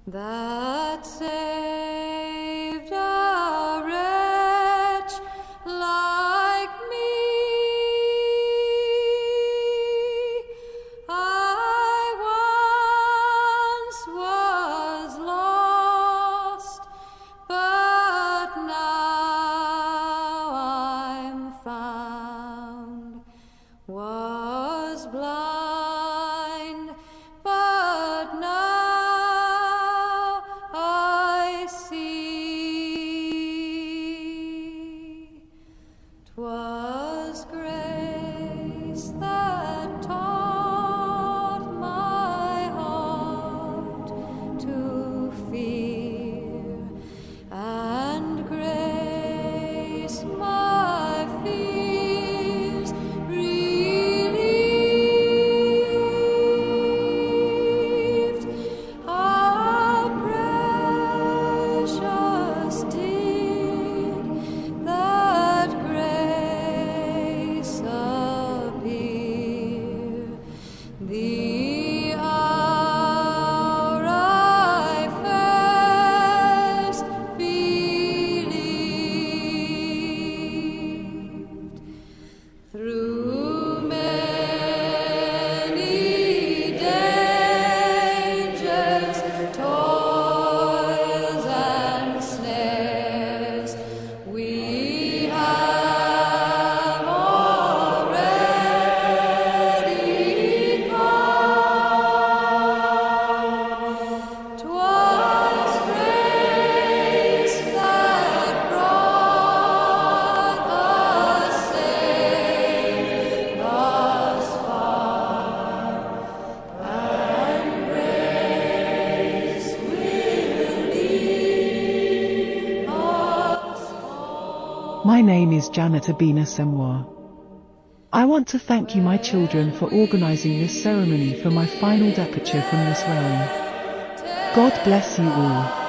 that saved a wretch like me. I once was lost, but now I'm found, was blind, but now I see. 'Twas grace that taught my heart to fear, and grace my fears relieved. How precious did that grace appear, the hour I first believed. Through many dangers, toils, and snares, we have already come. 'Twas grace that brought us safe thus far, and grace will lead us home. My name is Janet Abena Semwaa. I want to thank you, my children, for organizing this ceremony for my final departure from this realm. God bless you all.